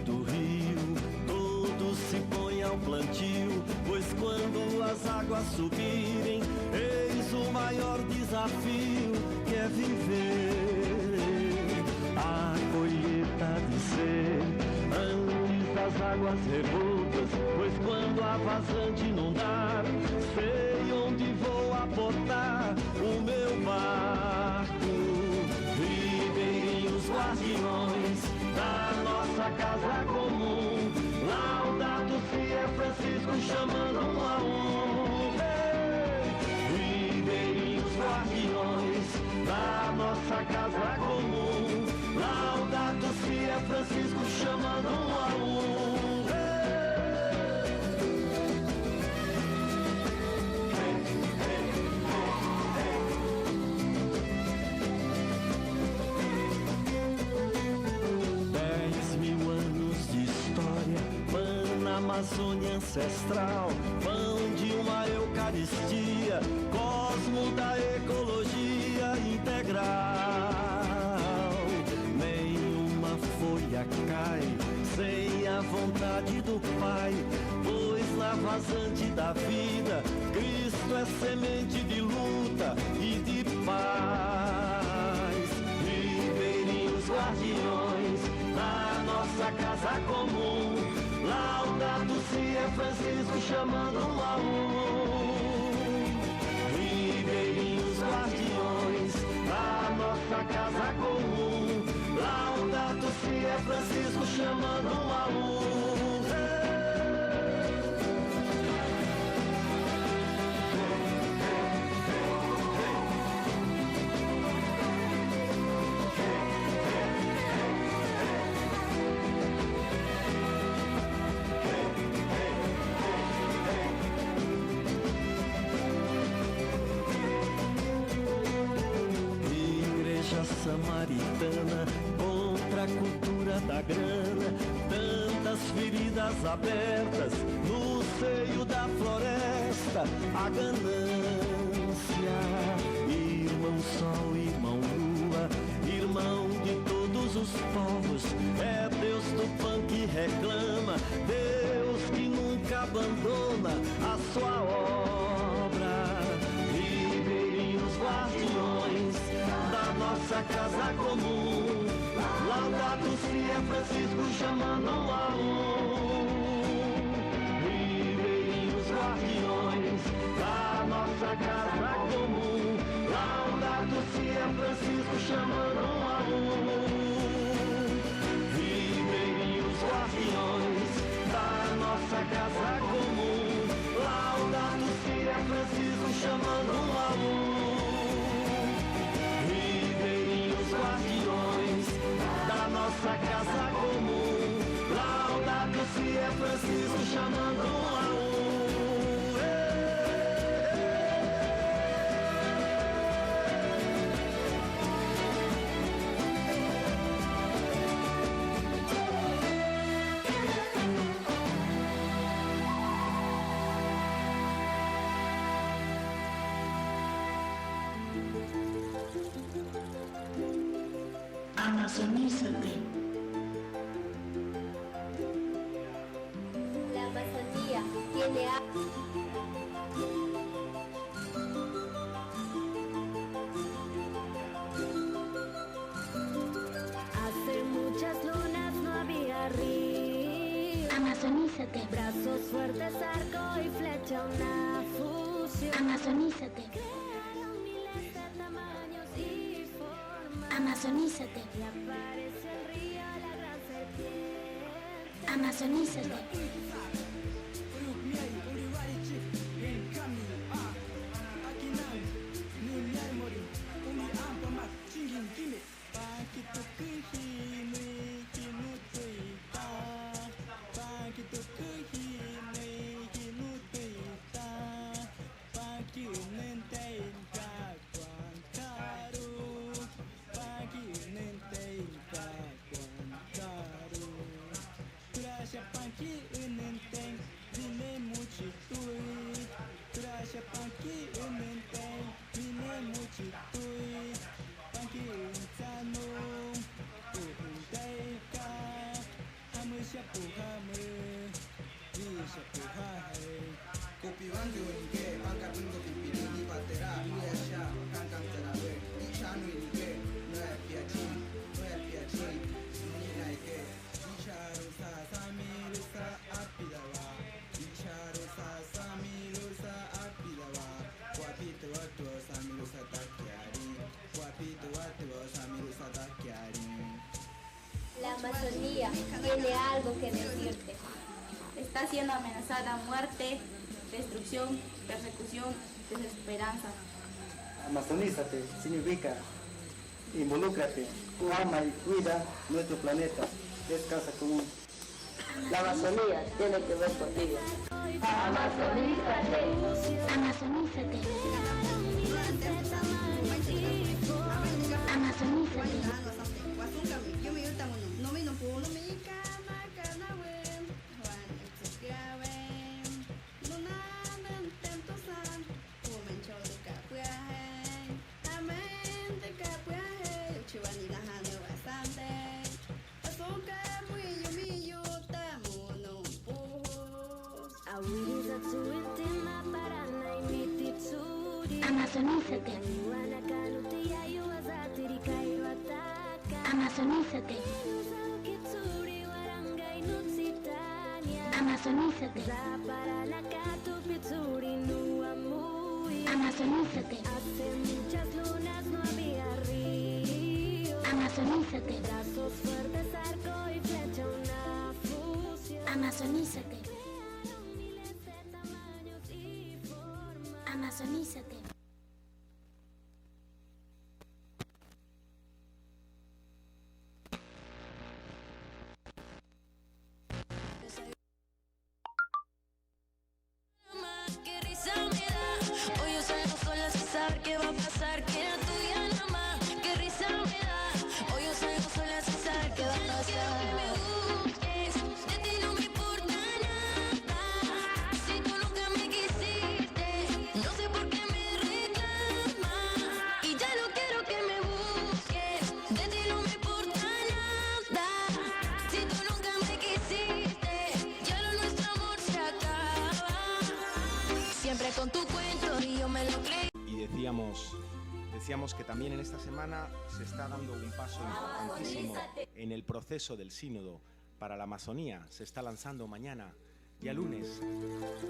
Do rio, todos se põem ao plantio, pois quando as águas subirem, eis o maior desafio que é viver a colheita de ser antes das águas revoltas, pois quando a vazante inundar, sei onde vou aportar o meu barco. Ribeirinhos guardiões da nossa casa comum, Laudato Si é Francisco chamando um a um. Ribeirinhos guardiões da nossa casa comum, Laudato Si é Francisco chamando um a um. Amazônia ancestral, pão de uma Eucaristia, cosmo da ecologia integral. Nenhuma folha cai sem a vontade do Pai, pois na vazante da vida, Cristo é semente de luta e de paz. Ribeirinhos guardiões da nossa casa comum, Laudato Si é Francisco chamando um a um. Ribeirinhos guardiões da nossa casa comum, Laudato Si é Francisco chamando um a um. Samaritana contra a cultura da grana, tantas feridas abertas no seio da floresta, a ganância. Irmão Sol, irmão Lua, irmão de todos os povos, é Deus Tupã que reclama, Deus sua obra. Ribeirinhos guardiões da nossa casa comum, Laudato Si é Francisco chamando a Ribeirinhos guardiões da nossa casa comum, Laudato Si é Francisco chamando a Ribeirinhos guardiões da nossa casa comum, Laudato Si é Francisco chamando a Ribeirinhos guardiões da nossa casa comum, Laudato Si é Francisco chamando a Amazonízate. La Amazonía tiene Hace muchas lunas no había río. Amazonízate. Brazos fuertes, arco y flecha, una fusión. Amazonízate. Crearon miles de tamaños y formas. Amazonízate. Y aparece el río, la gran serpiente. Amazonízate. La Amazonía tiene algo que decirte. Está siendo amenazada muerte, destrucción, persecución, desesperanza. Amazonízate significa involúcrate, ama y cuida nuestro planeta, es casa común. La Amazonía tiene que ver contigo. Amazonízate. Amazonízate. Amazonízate. Amazonízate. Amazonízate. Amazonízate. Amazonízate. Hace muchas lunas no había río. Amazonízate. Brazos fuertes, arco y flecha, una fusión. Amazonízate. Crearon miles de tamaños y formas. Amazonízate. Qué risa me da. Hoy yo salgo sola sin saber qué va a pasar. Que era tuya nada más. Qué risa me da. Hoy yo salgo sola sin saber qué va a pasar. No quiero que me busques. De ti no me importa nada. Si tú nunca me quisiste, no sé por qué me Decíamos que también en esta semana se está dando un paso importantísimo en el proceso del sínodo para la Amazonía. Se está lanzando mañana, día lunes,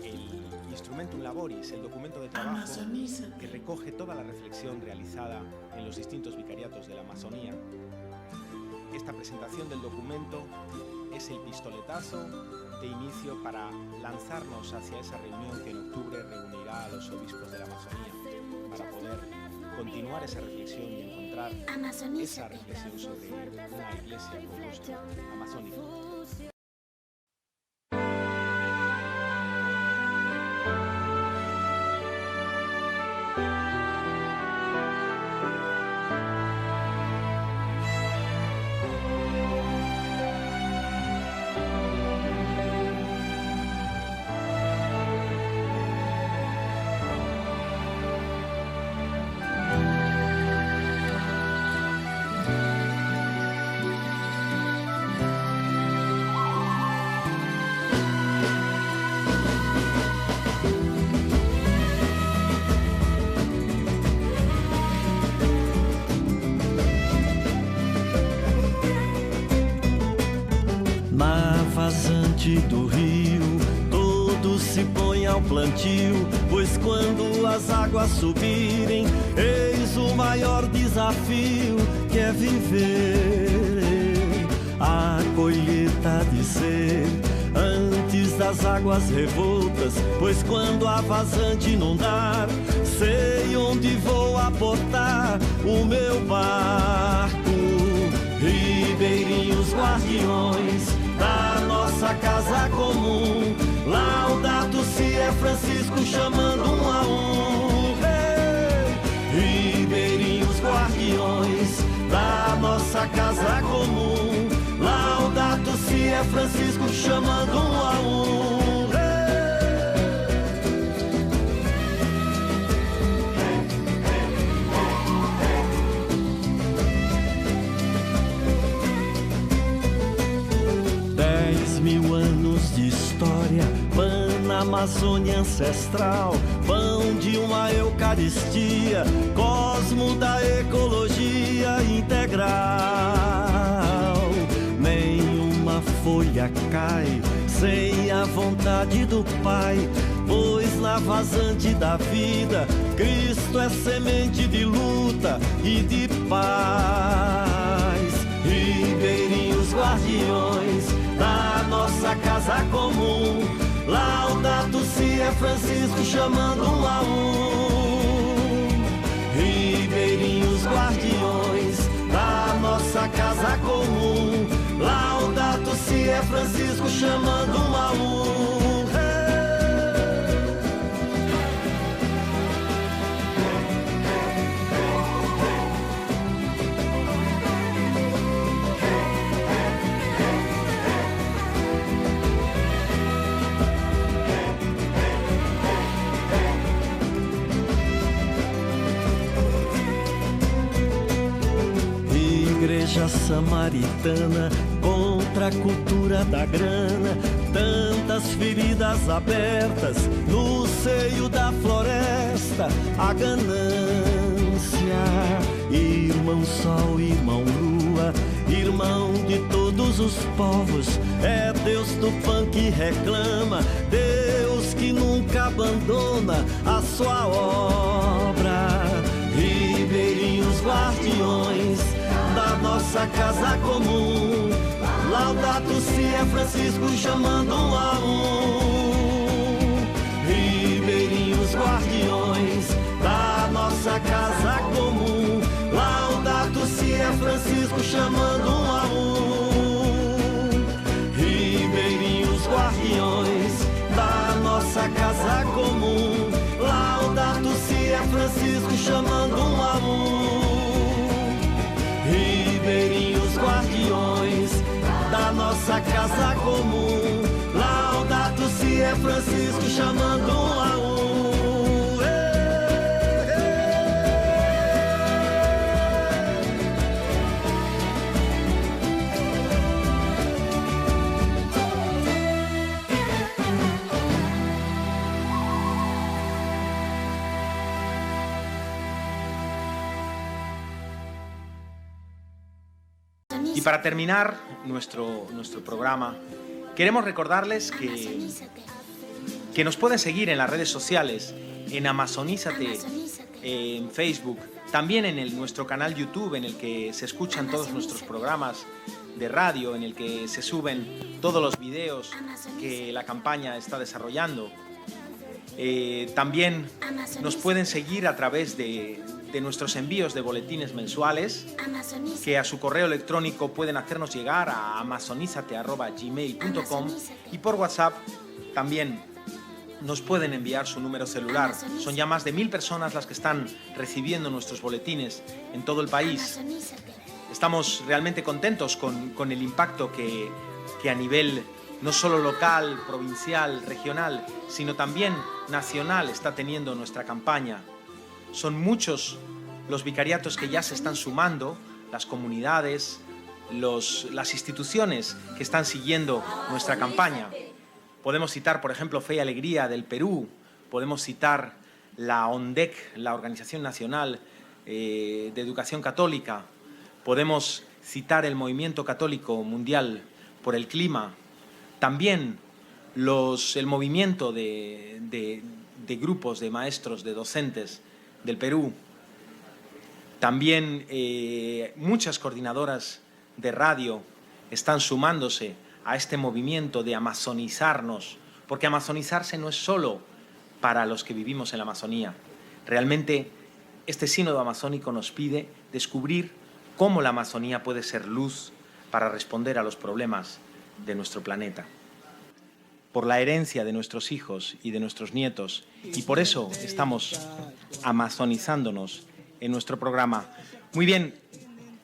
el Instrumentum Laboris, el documento de trabajo que recoge toda la reflexión realizada en los distintos vicariatos de la Amazonía. Esta presentación del documento es el pistoletazo de inicio para lanzarnos hacia esa reunión que en octubre reunirá a los obispos de la Amazonía para poder continuar esa reflexión y encontrar esa reflexión sobre una iglesia robusta amazónica. Do rio, todos se põem ao plantio, pois quando as águas subirem, eis o maior desafio que é viver. A colheita de ser antes das águas revoltas, pois quando a vazante inundar, sei onde vou aportar o meu barco. Ribeirinhos guardiões da nossa casa comum, Laudato Si é Francisco chamando um a um. Hey! Ribeirinhos guardiões da nossa casa comum, Laudato Si é Francisco chamando um a um. Amazônia ancestral, pão de uma Eucaristia, cosmo da ecologia integral. Nenhuma folha cai sem a vontade do Pai, pois na vazante da vida, Cristo é semente de luta e de paz. Ribeirinhos guardiões da nossa casa comum, Laudato Si é Francisco chamando um a um. Ribeirinhos guardiões da nossa casa comum, Laudato Si é Francisco chamando um a um. Igreja samaritana contra a cultura da grana, tantas feridas abertas no seio da floresta, a ganância. Irmão sol, irmão lua, irmão de todos os povos, é Deus do pão que reclama, Deus que nunca abandona a sua obra. Ribeirinhos guardiões da nossa casa comum, Laudato Si é Francisco chamando um a um. Ribeirinhos guardiões da nossa casa comum, Laudato Si é Francisco chamando um a um. Ribeirinhos guardiões da nossa casa comum, Laudato Si é Francisco chamando um a um. Ribeirinhos guardiões da nossa casa comum, Laudato Si é Francisco chamando um a um. Y para terminar nuestro programa, queremos recordarles que nos pueden seguir en las redes sociales, en Amazonízate, en Facebook, también en nuestro canal YouTube, en el que se escuchan todos nuestros programas de radio, en el que se suben todos los videos que la campaña está desarrollando. También nos pueden seguir a través de nuestros envíos de boletines mensuales, que a su correo electrónico pueden hacernos llegar a amazonizate@gmail.com, y por WhatsApp también nos pueden enviar su número celular. Son ya más de 1000 personas las que están recibiendo nuestros boletines en todo el país. Estamos realmente contentos con el impacto que a nivel no solo local, provincial, regional, sino también nacional está teniendo nuestra campaña. Son muchos los vicariatos que ya se están sumando, las comunidades, las instituciones que están siguiendo nuestra campaña. Podemos citar, por ejemplo, Fe y Alegría del Perú, podemos citar la ONDEC, la Organización Nacional de Educación Católica, podemos citar el Movimiento Católico Mundial por el Clima, también el movimiento de grupos de maestros, de docentes del Perú, también muchas coordinadoras de radio están sumándose a este movimiento de amazonizarnos, porque amazonizarse no es solo para los que vivimos en la Amazonía. Realmente este sínodo amazónico nos pide descubrir cómo la Amazonía puede ser luz para responder a los problemas de nuestro planeta, por la herencia de nuestros hijos y de nuestros nietos, y por eso estamos amazonizándonos en nuestro programa. Muy bien,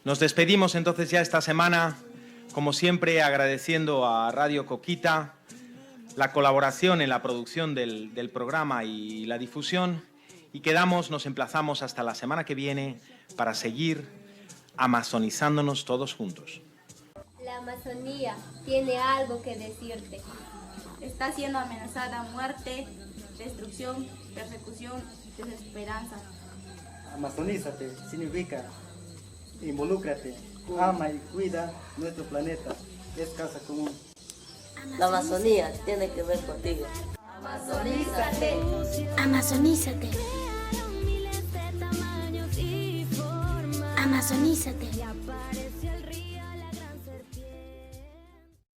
nos despedimos entonces ya esta semana, como siempre agradeciendo a Radio Coquita la colaboración en la producción del programa y la difusión, y nos emplazamos hasta la semana que viene para seguir amazonizándonos todos juntos. La Amazonía tiene algo que decirte. Está siendo amenazada muerte, destrucción, persecución, desesperanza. Amazonízate significa involúcrate, ama y cuida nuestro planeta, es casa común. La Amazonía tiene que ver contigo. Amazonízate. Amazonízate. Amazonízate.